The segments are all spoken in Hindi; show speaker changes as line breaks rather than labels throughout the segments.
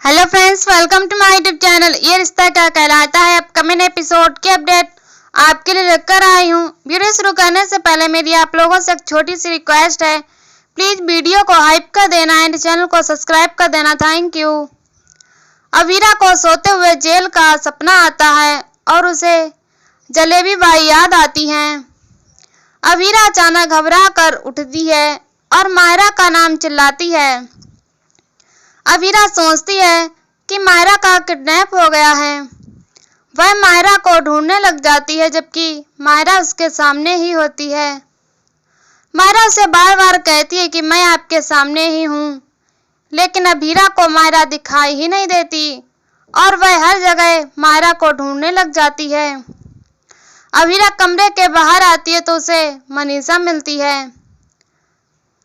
Hello friends, welcome to my YouTube channel. Yeh Rishta क्या कहलाता है अपकमिंग एपिसोड की अपडेट आपके लिए लेकर आई हूँ। वीडियो शुरू करने से पहले मेरी आप लोगों से एक छोटी सी रिक्वेस्ट है, प्लीज वीडियो को हाइप कर देना एंड चैनल को सब्सक्राइब कर देना। Thank you. अवीरा को सोते हुए जेल का सपना आता है और उसे जलेबी बाई याद आती हैं। अवीरा अचानक घबरा कर उठती है और मायरा का नाम चिल्लाती है। अवीरा सोचती है कि मायरा का किडनैप हो गया है। वह मायरा को ढूंढने लग जाती है, जबकि मायरा उसके सामने ही होती है। मायरा उसे बार बार कहती है कि मैं आपके सामने ही हूँ, लेकिन अवीरा को मायरा दिखाई ही नहीं देती और वह हर जगह मायरा को ढूंढने लग जाती है। अवीरा कमरे के बाहर आती है तो उसे मनीषा मिलती है।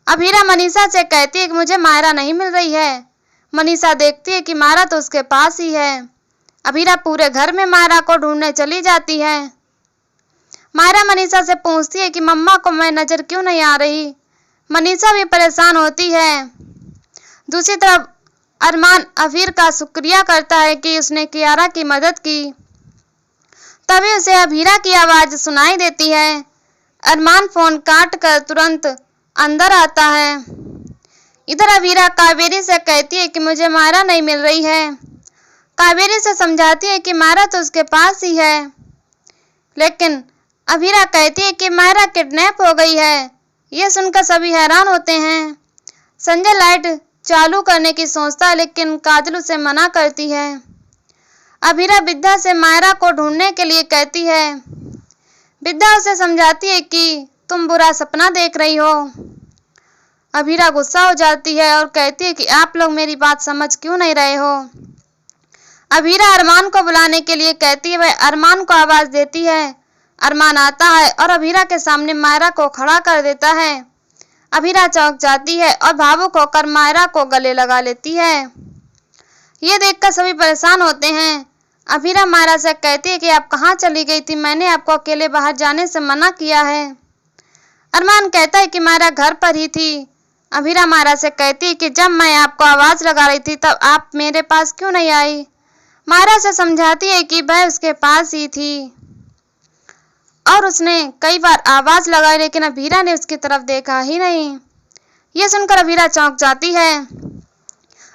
अवीरा मनीषा से कहती है कि मुझे मायरा नहीं मिल रही है। मनीषा देखती है कि मायरा तो उसके पास ही है। अवीरा पूरे घर में मायरा को ढूंढने चली जाती है। मायरा मनीषा से पूछती है कि मम्मा को मैं नजर क्यों नहीं आ रही। मनीषा भी परेशान होती है। दूसरी तरफ अरमान अवीर का शुक्रिया करता है कि उसने कियारा की मदद की। तभी उसे अवीरा की आवाज सुनाई देती है। अरमान फोन काट कर तुरंत अंदर आता है। इधर अवीरा कावेरी से कहती है कि मुझे मायरा नहीं मिल रही है। कावेरी से समझाती है कि मायरा तो उसके पास ही है, लेकिन अवीरा कहती है कि मायरा किडनैप हो गई है। यह सुनकर सभी हैरान होते हैं। संजय लाइट चालू करने की सोचता है, लेकिन काजल उसे मना करती है। अवीरा विद्या से मायरा को ढूंढने के लिए कहती है। विद्या उसे समझाती है कि तुम बुरा सपना देख रही हो। अवीरा गुस्सा हो जाती है और कहती है कि आप लोग मेरी बात समझ क्यों नहीं रहे हो। अवीरा अरमान को बुलाने के लिए कहती है। वह अरमान को आवाज देती है। अरमान आता है और अवीरा के सामने मायरा को खड़ा कर देता है। अवीरा चौंक जाती है और भावुक होकर मायरा को गले लगा लेती है। ये देखकर सभी परेशान होते हैं। अवीरा मायरा से कहती है कि आप कहाँ चली गई थी, मैंने आपको अकेले बाहर जाने से मना किया है। अरमान कहता है कि मायरा घर पर ही थी। अवीरा मायरा से कहती है कि जब मैं आपको आवाज लगा रही थी तब आप मेरे पास क्यों नहीं आई। मायरा से समझाती है कि वह उसके पास ही थी और उसने कई बार आवाज लगाई, लेकिन अवीरा ने उसकी तरफ देखा ही नहीं। यह सुनकर अवीरा चौंक जाती है।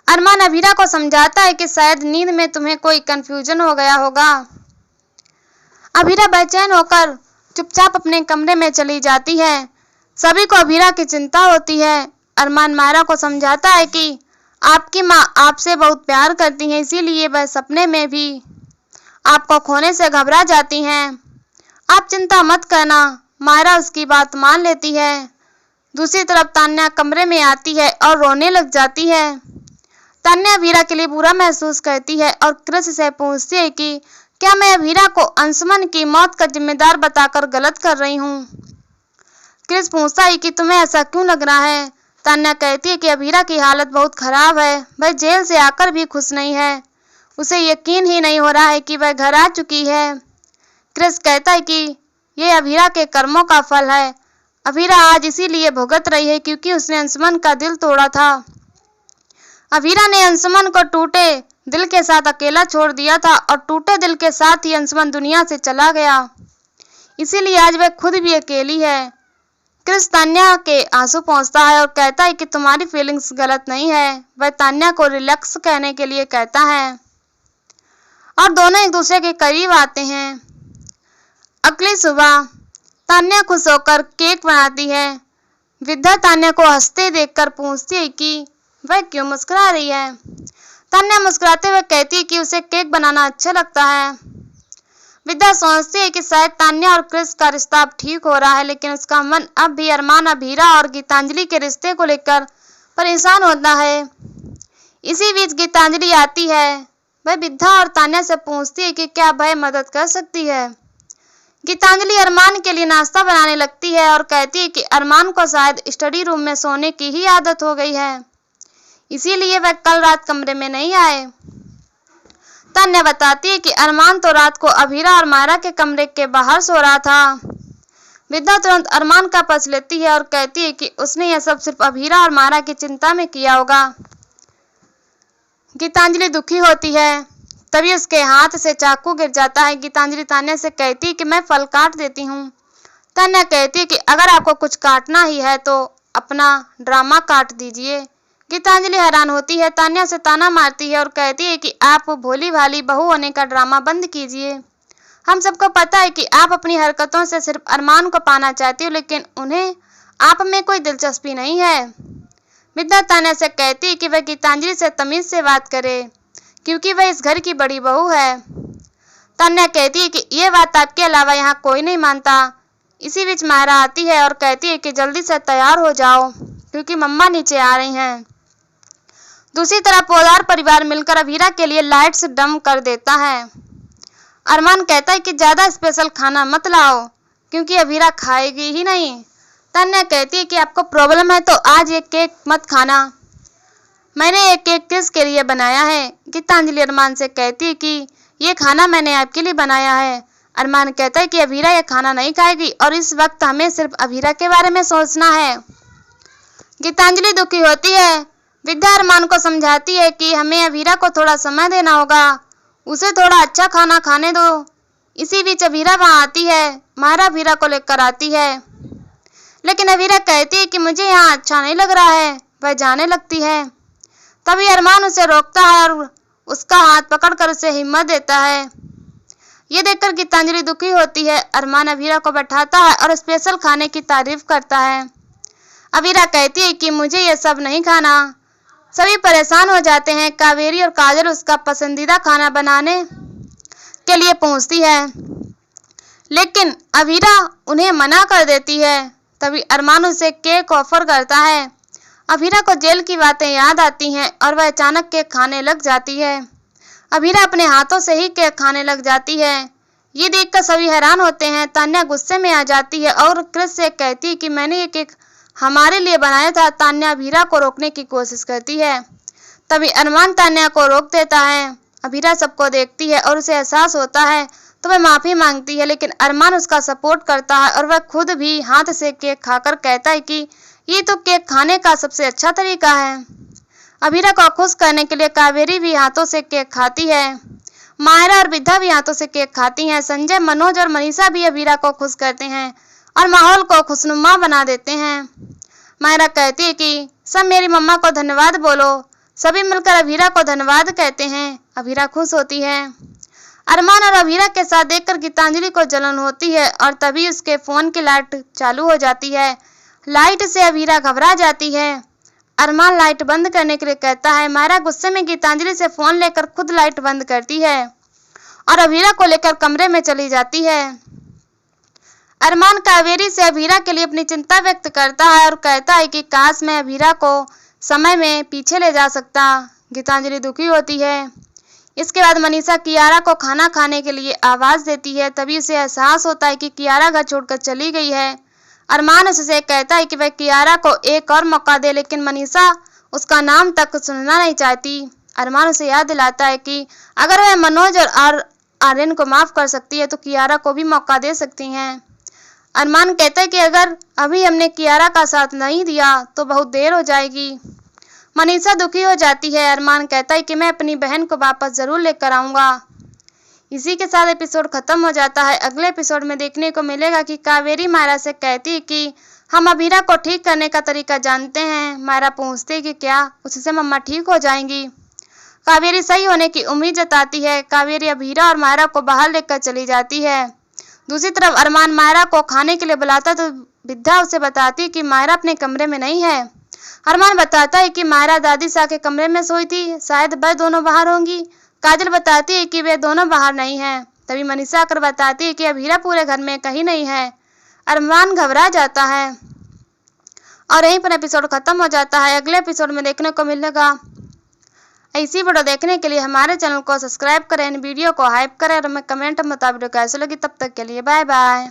अरमान अवीरा को समझाता है कि शायद नींद में तुम्हें कोई कंफ्यूजन हो गया होगा। अवीरा बेचैन होकर चुपचाप अपने कमरे में चली जाती है। सभी को अवीरा की चिंता होती है। अरमान मायरा को समझाता है कि आपकी माँ आपसे बहुत प्यार करती हैं, इसीलिए वह सपने में भी आपको खोने से घबरा जाती हैं। आप चिंता मत करना। मायरा उसकी बात मान लेती है। दूसरी तरफ तान्या कमरे में आती है और रोने लग जाती है। तान्या अवीरा के लिए बुरा महसूस करती है और क्रिस से पूछती है कि क्या मैं अवीरा को अंशुमन की मौत का जिम्मेदार बताकर गलत कर रही हूँ। क्रिस पूछता है कि तुम्हें ऐसा क्यों लग रहा है। तान्या कहती है कि अवीरा की हालत बहुत खराब है। वह जेल से आकर भी खुश नहीं है। उसे यकीन ही नहीं हो रहा है कि वह घर आ चुकी है। क्रिस कहता है कि यह अवीरा के कर्मों का फल है। अवीरा आज इसीलिए भुगत रही है क्योंकि उसने अंशुमन का दिल तोड़ा था। अवीरा ने अंशुमन को टूटे दिल के साथ अकेला छोड़ दिया था और टूटे दिल के साथ ही अंशुमन दुनिया से चला गया, इसीलिए आज वह खुद भी अकेली है। क्रिस तान्या के आंसू पोंछता है और कहता है कि तुम्हारी फीलिंग्स गलत नहीं है। वह तान्या को रिलैक्स कहने के लिए कहता है और दोनों एक दूसरे के करीब आते हैं। अगली सुबह तान्या खुश होकर केक बनाती है। विद्या तान्या को हंसते देखकर पूछती है कि वह क्यों मुस्कुरा रही है। तान्या मुस्कुराते हुए कहती है कि उसे केक बनाना अच्छा लगता है। विद्या सोचती है कि शायद तान्या और क्रिस का रिश्ता अब ठीक हो रहा है, लेकिन उसका मन अब भी अरमान अवीरा और गीतांजलि के रिश्ते को लेकर परेशान होता है। इसी बीच गीतांजलि आती है। वह विद्या और तान्या से पूछती है कि क्या वह मदद कर सकती है। गीतांजलि अरमान के लिए नाश्ता बनाने लगती है और कहती है कि अरमान को शायद स्टडी रूम में सोने की ही आदत हो गई है, इसीलिए वह कल रात कमरे में नहीं आए। तान्या बताती है कि अरमान तो रात को अवीरा और मायरा के कमरे के बाहर सो रहा था। विद्या तुरंत अरमान का पक्ष लेती है और कहती है कि उसने यह सब सिर्फ अवीरा और मायरा की चिंता में किया होगा। गीतांजलि दुखी होती है। तभी उसके हाथ से चाकू गिर जाता है। गीतांजलि तान्या से कहती है कि मैं फल काट देती हूँ। तान्या कहती है कि अगर आपको कुछ काटना ही है तो अपना ड्रामा काट दीजिए। गीतांजलि हैरान होती है, तान्या से ताना मारती है और कहती है कि आप भोली भाली बहू होने का ड्रामा बंद कीजिए। हम सबको पता है कि आप अपनी हरकतों से सिर्फ अरमान को पाना चाहती हो, लेकिन उन्हें आप में कोई दिलचस्पी नहीं है। विद्या तान्या से कहती है कि वह गीतांजलि से तमीज से बात करे, क्योंकि वह इस घर की बड़ी बहू है। तान्या कहती है कि ये बात आपके अलावा यहाँ कोई नहीं मानता। इसी बीच मायरा आती है और कहती है कि जल्दी से तैयार हो जाओ, क्योंकि मम्मा नीचे आ रही हैं। दूसरी तरफ पोदार परिवार मिलकर अभीरा के लिए लाइट्स डम कर देता है। अरमान कहता है कि ज्यादा स्पेशल खाना मत लाओ, क्योंकि अभीरा खाएगी ही नहीं। तान्या कहती है कि आपको प्रॉब्लम है तो आज ये केक मत खाना, मैंने ये केक किसके लिए बनाया है। गीतांजलि अरमान से कहती है कि ये खाना मैंने आपके लिए बनाया है। अरमान कहता है कि अभीरा ये खाना नहीं खाएगी और इस वक्त हमें सिर्फ अभीरा के बारे में सोचना है। गीतांजलि दुखी होती है। विद्या अरमान को समझाती है कि हमें अभीरा को थोड़ा समय देना होगा, उसे थोड़ा अच्छा खाना खाने दो। इसी बीच अभीरा वहां आती है। मायरा अभीरा को लेकर आती है, लेकिन अभीरा कहती है कि मुझे यहाँ अच्छा नहीं लग रहा है। वह जाने लगती है। तभी अरमान उसे रोकता है और उसका हाथ पकड़कर उसे हिम्मत देता है। ये देखकर गीतांजलि दुखी होती है। अरमान अभीरा को बैठाता है और स्पेशल खाने की तारीफ करता है। अभीरा कहती है कि मुझे ये सब नहीं खाना। सभी परेशान हो जाते हैं। कावेरी और काजल उसका पसंदीदा खाना बनाने के लिए पहुंचती है, लेकिन अभीरा उन्हें मना कर देती है। तभी अरमान उसे केक ऑफर करता है। अभीरा को जेल की बातें याद आती हैं और वह अचानक केक खाने लग जाती है। अभीरा अपने हाथों से ही केक खाने लग जाती है। ये देखकर सभी हैरान होते हैं। तान्या गुस्से में आ जाती है और क्रिस से कहती है कि मैंने ये केक हमारे लिए बनाया था। तान्या अभीरा को रोकने की कोशिश करती है। तभी अरमान तान्या को रोक देता है। अभीरा सबको देखती है और उसे एहसास होता है तो वह माफी मांगती है, लेकिन अरमान उसका सपोर्ट करता है और वह खुद भी हाथ से केक खाकर कहता है कि ये तो केक खाने का सबसे अच्छा तरीका है। अभीरा को खुश करने के लिए कावेरी भी हाथों से केक खाती है। मायरा और विद्या भी हाथों से केक खाती हैं। संजय, मनोज और मनीषा भी अभीरा को खुश करते हैं और माहौल को खुशनुमा बना देते हैं। मायरा कहती है कि सब मेरी मम्मा को धन्यवाद बोलो। सभी मिलकर अभीरा को धन्यवाद कहते हैं। अभीरा खुश होती है। अरमान और अभीरा के साथ देखकर गीतांजलि को जलन होती है और तभी उसके फोन की लाइट चालू हो जाती है। लाइट से अभीरा घबरा जाती है। अरमान लाइट बंद करने के लिए कहता है। मायरा गुस्से में गीतांजलि से फोन लेकर खुद लाइट बंद करती है और अभीरा को लेकर कमरे में चली जाती है। अरमान कावेरी से अभीरा के लिए अपनी चिंता व्यक्त करता है और कहता है कि काश मैं अभीरा को समय में पीछे ले जा सकता। गीतांजलि दुखी होती है। इसके बाद मनीषा कियारा को खाना खाने के लिए आवाज देती है। तभी उसे एहसास होता है कि कियारा घर छोड़कर चली गई है। अरमान उससे कहता है कि वह कियारा को एक और मौका दे, लेकिन मनीषा उसका नाम तक सुनना नहीं चाहती। अरमान उसे याद दिलाता है कि अगर वह मनोज और आर्यन को माफ कर सकती है तो कियारा को भी मौका दे सकती हैं। अरमान कहता है कि अगर अभी हमने कियारा का साथ नहीं दिया तो बहुत देर हो जाएगी। मनीषा दुखी हो जाती है। अरमान कहता है कि मैं अपनी बहन को वापस जरूर लेकर आऊंगा। इसी के साथ एपिसोड खत्म हो जाता है। अगले एपिसोड में देखने को मिलेगा कि कावेरी मायरा से कहती है कि हम अभीरा को ठीक करने का तरीका जानते हैं। मायरा पूछती है कि क्या उससे मम्मा ठीक हो जाएंगी। कावेरी सही होने की उम्मीद जताती है। कावेरी अभीरा और मायरा को बाहर लेकर चली जाती है। दूसरी तरफ अरमान मायरा को खाने के लिए बुलाता तो विद्या उसे बताती है कि मायरा अपने कमरे में नहीं है। अरमान बताता है कि मायरा दादी सा के कमरे में सोई थी, शायद वह दोनों बाहर होंगी। काजल बताती है कि वे दोनों बाहर नहीं हैं। तभी मनीषा आकर बताती है कि अभीरा पूरे घर में कहीं नहीं है। अरमान घबरा जाता है और यहीं पर एपिसोड खत्म हो जाता है। अगले एपिसोड में देखने को मिलेगा। ऐसी वीडियो देखने के लिए हमारे चैनल को सब्सक्राइब करें, वीडियो को हाइप करें और हमें कमेंट में बताओ वीडियो कैसे लगी। तब तक के लिए बाय बाय।